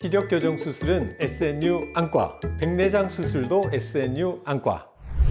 시력 교정 수술은 SNU 안과, 백내장 수술도 SNU 안과.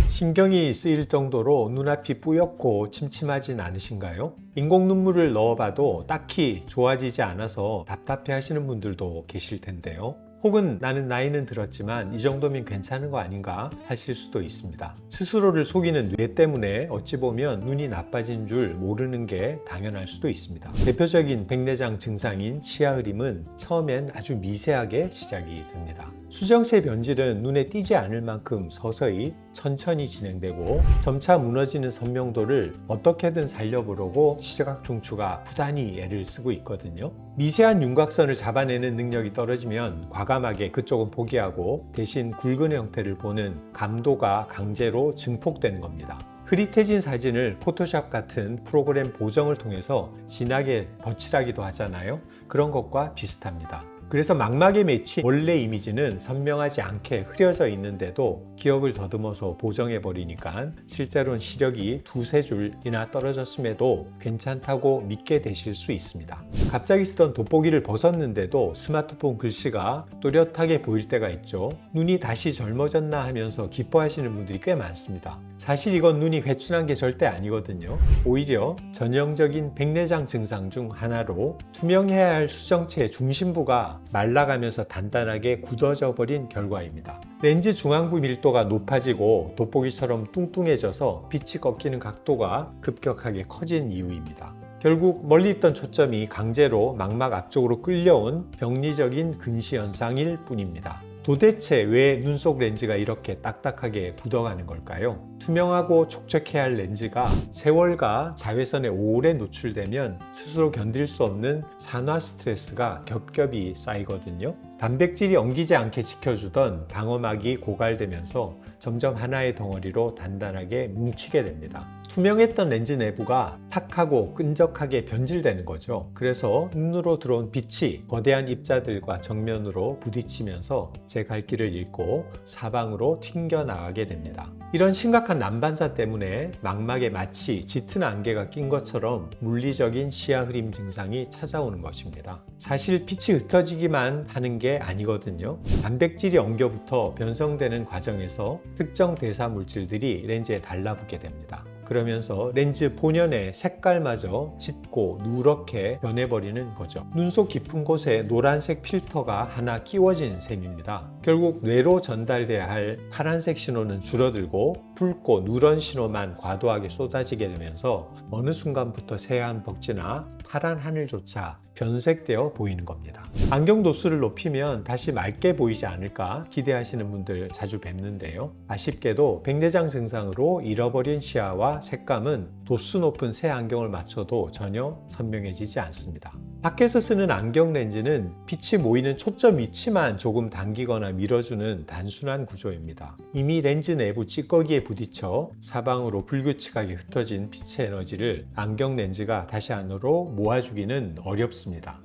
신경이 쓰일 정도로 눈앞이 뿌옇고 침침하진 않으신가요? 인공 눈물을 넣어봐도 딱히 좋아지지 않아서 답답해 하시는 분들도 계실 텐데요. 혹은 나는 나이는 들었지만 이 정도면 괜찮은 거 아닌가 하실 수도 있습니다. 스스로를 속이는 뇌 때문에 어찌 보면 눈이 나빠진 줄 모르는 게 당연할 수도 있습니다. 대표적인 백내장 증상인 시야 흐림은 처음엔 아주 미세하게 시작이 됩니다. 수정체 변질은 눈에 띄지 않을 만큼 서서히 천천히 진행되고 점차 무너지는 선명도를 어떻게든 살려보려고 시각 중추가 부단히 애를 쓰고 있거든요. 미세한 윤곽선을 잡아내는 능력이 떨어지면 과감하게 그쪽은 포기하고 대신 굵은 형태를 보는 감도가 강제로 증폭되는 겁니다. 흐릿해진 사진을 포토샵 같은 프로그램 보정을 통해서 진하게 덧칠하기도 하잖아요. 그런 것과 비슷합니다. 그래서 망막에 맺힌 원래 이미지는 선명하지 않게 흐려져 있는데도 기억을 더듬어서 보정해버리니까 실제로는 시력이 두세 줄이나 떨어졌음에도 괜찮다고 믿게 되실 수 있습니다. 갑자기 쓰던 돋보기를 벗었는데도 스마트폰 글씨가 또렷하게 보일 때가 있죠. 눈이 다시 젊어졌나 하면서 기뻐하시는 분들이 꽤 많습니다. 사실 이건 눈이 회춘한 게 절대 아니거든요. 오히려 전형적인 백내장 증상 중 하나로 투명해야 할 수정체의 중심부가 말라가면서 단단하게 굳어져 버린 결과입니다. 렌즈 중앙부 밀도가 높아지고 돋보기처럼 뚱뚱해져서 빛이 꺾이는 각도가 급격하게 커진 이유입니다. 결국 멀리 있던 초점이 강제로 망막 앞쪽으로 끌려온 병리적인 근시 현상일 뿐입니다. 도대체 왜 눈 속 렌즈가 이렇게 딱딱하게 굳어가는 걸까요? 투명하고 촉촉해야 할 렌즈가 세월과 자외선에 오래 노출되면 스스로 견딜 수 없는 산화 스트레스가 겹겹이 쌓이거든요. 단백질이 엉기지 않게 지켜주던 방어막이 고갈되면서 점점 하나의 덩어리로 단단하게 뭉치게 됩니다. 투명했던 렌즈 내부가 탁하고 끈적하게 변질되는 거죠. 그래서 눈으로 들어온 빛이 거대한 입자들과 정면으로 부딪히면서 제 갈 길을 잃고 사방으로 튕겨나가게 됩니다. 이런 심각한 난반사 때문에 망막에 마치 짙은 안개가 낀 것처럼 물리적인 시야 흐림 증상이 찾아오는 것입니다. 사실 빛이 흩어지기만 하는 게 아니거든요. 단백질이 엉겨붙어 변성되는 과정에서 특정 대사 물질들이 렌즈에 달라붙게 됩니다. 그러면서 렌즈 본연의 색깔마저 짙고 누렇게 변해버리는 거죠. 눈 속 깊은 곳에 노란색 필터가 하나 끼워진 셈입니다. 결국 뇌로 전달돼야 할 파란색 신호는 줄어들고 붉고 누런 신호만 과도하게 쏟아지게 되면서 어느 순간부터 새하얀 벽지나 파란 하늘조차 변색되어 보이는 겁니다. 안경 도수를 높이면 다시 맑게 보이지 않을까 기대하시는 분들 자주 뵙는데요. 아쉽게도 백내장 증상으로 잃어버린 시야와 색감은 도수 높은 새 안경을 맞춰도 전혀 선명해지지 않습니다. 밖에서 쓰는 안경 렌즈는 빛이 모이는 초점 위치만 조금 당기거나 밀어주는 단순한 구조입니다. 이미 렌즈 내부 찌꺼기에 부딪혀 사방으로 불규칙하게 흩어진 빛의 에너지를 안경 렌즈가 다시 안으로 모아주기는 어렵습니다.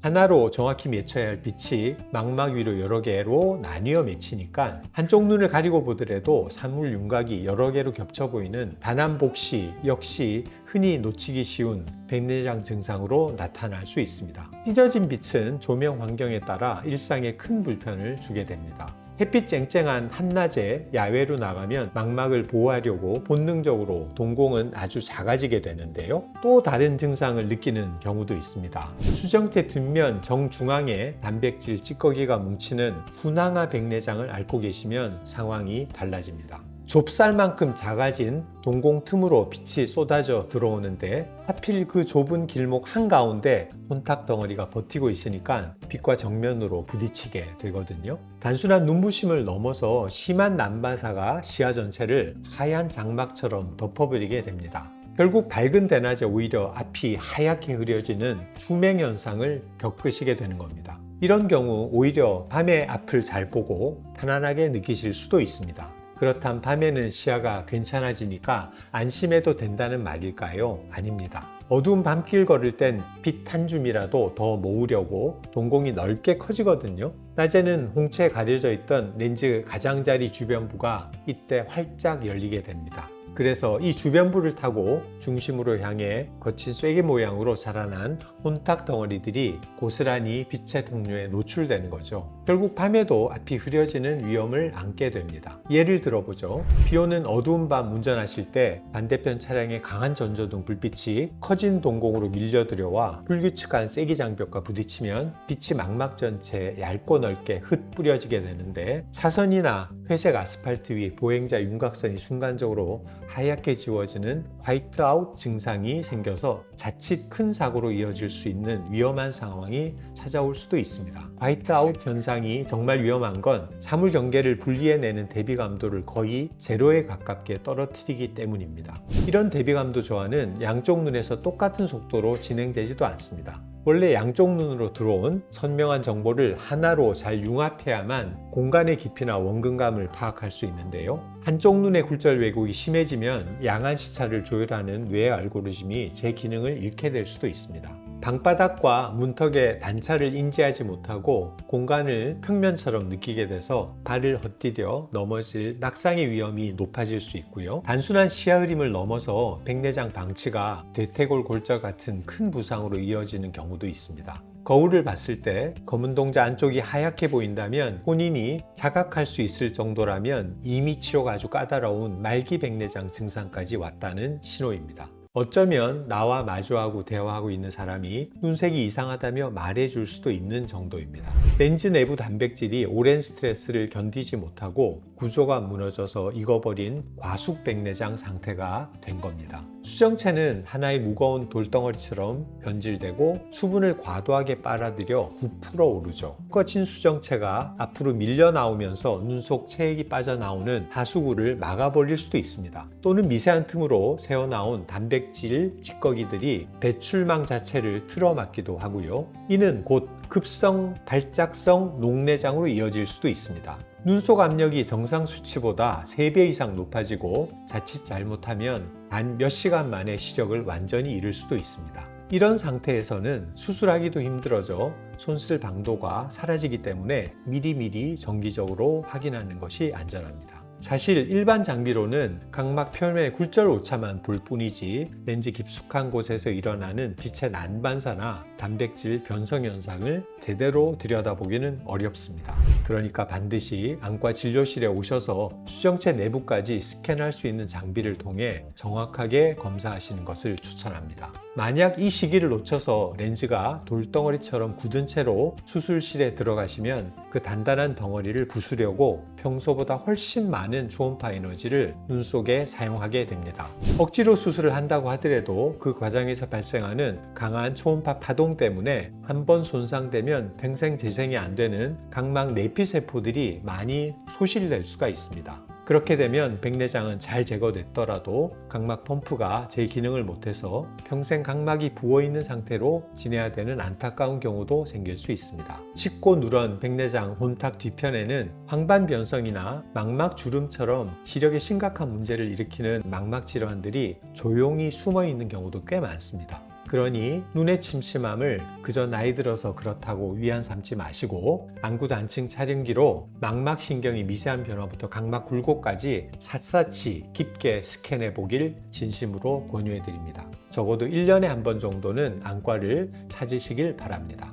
하나로 정확히 맺혀야 할 빛이 망막 위로 여러 개로 나뉘어 맺히니까 한쪽 눈을 가리고 보더라도 산물 윤곽이 여러 개로 겹쳐 보이는 단암복시 역시 흔히 놓치기 쉬운 백내장 증상으로 나타날 수 있습니다. 찢어진 빛은 조명 환경에 따라 일상에 큰 불편을 주게 됩니다. 햇빛 쨍쨍한 한낮에 야외로 나가면 망막을 보호하려고 본능적으로 동공은 아주 작아지게 되는데요. 또 다른 증상을 느끼는 경우도 있습니다. 수정체 뒷면 정중앙에 단백질 찌꺼기가 뭉치는 훈황화 백내장을 앓고 계시면 상황이 달라집니다. 좁쌀만큼 작아진 동공 틈으로 빛이 쏟아져 들어오는데 하필 그 좁은 길목 한가운데 혼탁 덩어리가 버티고 있으니까 빛과 정면으로 부딪히게 되거든요. 단순한 눈부심을 넘어서 심한 난반사가 시야 전체를 하얀 장막처럼 덮어버리게 됩니다. 결국 밝은 대낮에 오히려 앞이 하얗게 흐려지는 투명 현상을 겪으시게 되는 겁니다. 이런 경우 오히려 밤에 앞을 잘 보고 편안하게 느끼실 수도 있습니다. 그렇다면 밤에는 시야가 괜찮아지니까 안심해도 된다는 말일까요? 아닙니다. 어두운 밤길 걸을 땐 빛 한 줌이라도 더 모으려고 동공이 넓게 커지거든요. 낮에는 홍채에 가려져 있던 렌즈 가장자리 주변부가 이때 활짝 열리게 됩니다. 그래서 이 주변부를 타고 중심으로 향해 거친 쐐기 모양으로 자라난 혼탁 덩어리들이 고스란히 빛의 동료에 노출되는 거죠. 결국 밤에도 앞이 흐려지는 위험을 안게 됩니다. 예를 들어보죠. 비 오는 어두운 밤 운전하실 때 반대편 차량의 강한 전조등 불빛이 커진 동공으로 밀려들어와 불규칙한 쐐기 장벽과 부딪히면 빛이 망막 전체에 얇고 넓게 흩뿌려지게 되는데, 차선이나 회색 아스팔트 위 보행자 윤곽선이 순간적으로 하얗게 지워지는 화이트아웃 증상이 생겨서 자칫 큰 사고로 이어질 수 있는 위험한 상황이 찾아올 수도 있습니다. 화이트아웃 현상이 정말 위험한 건 사물 경계를 분리해내는 대비감도를 거의 제로에 가깝게 떨어뜨리기 때문입니다. 이런 대비감도 저하는 양쪽 눈에서 똑같은 속도로 진행되지도 않습니다. 원래 양쪽 눈으로 들어온 선명한 정보를 하나로 잘 융합해야만 공간의 깊이나 원근감을 파악할 수 있는데요. 한쪽 눈의 굴절 왜곡이 심해지면 양안 시차를 조율하는 뇌 알고리즘이 제 기능을 잃게 될 수도 있습니다. 방바닥과 문턱의 단차를 인지하지 못하고 공간을 평면처럼 느끼게 돼서 발을 헛디뎌 넘어질 낙상의 위험이 높아질 수 있고요. 단순한 시야 흐림을 넘어서 백내장 방치가 대퇴골 골절 같은 큰 부상으로 이어지는 경우도 있습니다. 거울을 봤을 때 검은 동자 안쪽이 하얗게 보인다면 본인이 자각할 수 있을 정도라면 이미 치료가 아주 까다로운 말기 백내장 증상까지 왔다는 신호입니다. 어쩌면 나와 마주하고 대화하고 있는 사람이 눈색이 이상하다며 말해줄 수도 있는 정도입니다. 렌즈 내부 단백질이 오랜 스트레스를 견디지 못하고 구조가 무너져서 익어버린 과숙 백내장 상태가 된 겁니다. 수정체는 하나의 무거운 돌덩어리처럼 변질되고 수분을 과도하게 빨아들여 부풀어 오르죠. 꺼진 수정체가 앞으로 밀려 나오면서 눈 속 체액이 빠져나오는 하수구를 막아버릴 수도 있습니다. 또는 미세한 틈으로 새어나온 단백질 찌꺼기들이 배출망 자체를 틀어막기도 하고요. 이는 곧 급성 발작성 녹내장으로 이어질 수도 있습니다. 눈 속 압력이 정상 수치보다 3배 이상 높아지고 자칫 잘못하면 단 몇 시간 만에 시력을 완전히 잃을 수도 있습니다. 이런 상태에서는 수술하기도 힘들어져 손쓸 방도가 사라지기 때문에 미리미리 정기적으로 확인하는 것이 안전합니다. 사실 일반 장비로는 각막 표면의 굴절 오차만 볼 뿐이지 렌즈 깊숙한 곳에서 일어나는 빛의 난반사나 단백질 변성 현상을 제대로 들여다보기는 어렵습니다. 그러니까 반드시 안과 진료실에 오셔서 수정체 내부까지 스캔할 수 있는 장비를 통해 정확하게 검사하시는 것을 추천합니다. 만약 이 시기를 놓쳐서 렌즈가 돌덩어리처럼 굳은 채로 수술실에 들어가시면 그 단단한 덩어리를 부수려고 평소보다 훨씬 많은 초음파 에너지를 눈 속에 사용하게 됩니다. 억지로 수술을 한다고 하더라도 그 과정에서 발생하는 강한 초음파 파동 때문에 한번 손상되면 평생 재생이 안 되는 각막 내피세포들이 많이 소실될 수가 있습니다. 그렇게 되면 백내장은 잘 제거됐더라도 각막 펌프가 제 기능을 못해서 평생 각막이 부어있는 상태로 지내야 되는 안타까운 경우도 생길 수 있습니다. 짙고 누런 백내장 혼탁 뒤편에는 황반 변성이나 망막 주름처럼 시력에 심각한 문제를 일으키는 망막 질환들이 조용히 숨어 있는 경우도 꽤 많습니다. 그러니 눈의 침침함을 그저 나이 들어서 그렇다고 위안 삼지 마시고 안구 단층 촬영기로 망막 신경이 미세한 변화부터 각막 굴곡까지 샅샅이 깊게 스캔해 보길 진심으로 권유해 드립니다. 적어도 1년에 한 번 정도는 안과를 찾으시길 바랍니다.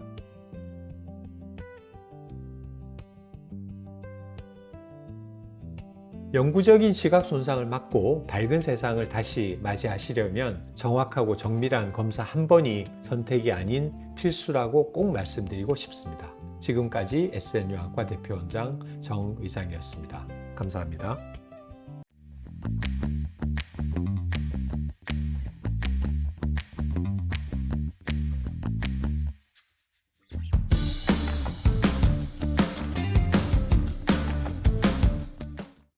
영구적인 시각 손상을 막고 밝은 세상을 다시 맞이하시려면 정확하고 정밀한 검사 한 번이 선택이 아닌 필수라고 꼭 말씀드리고 싶습니다. 지금까지 SNU 안과 대표원장 정 의장이었습니다. 감사합니다.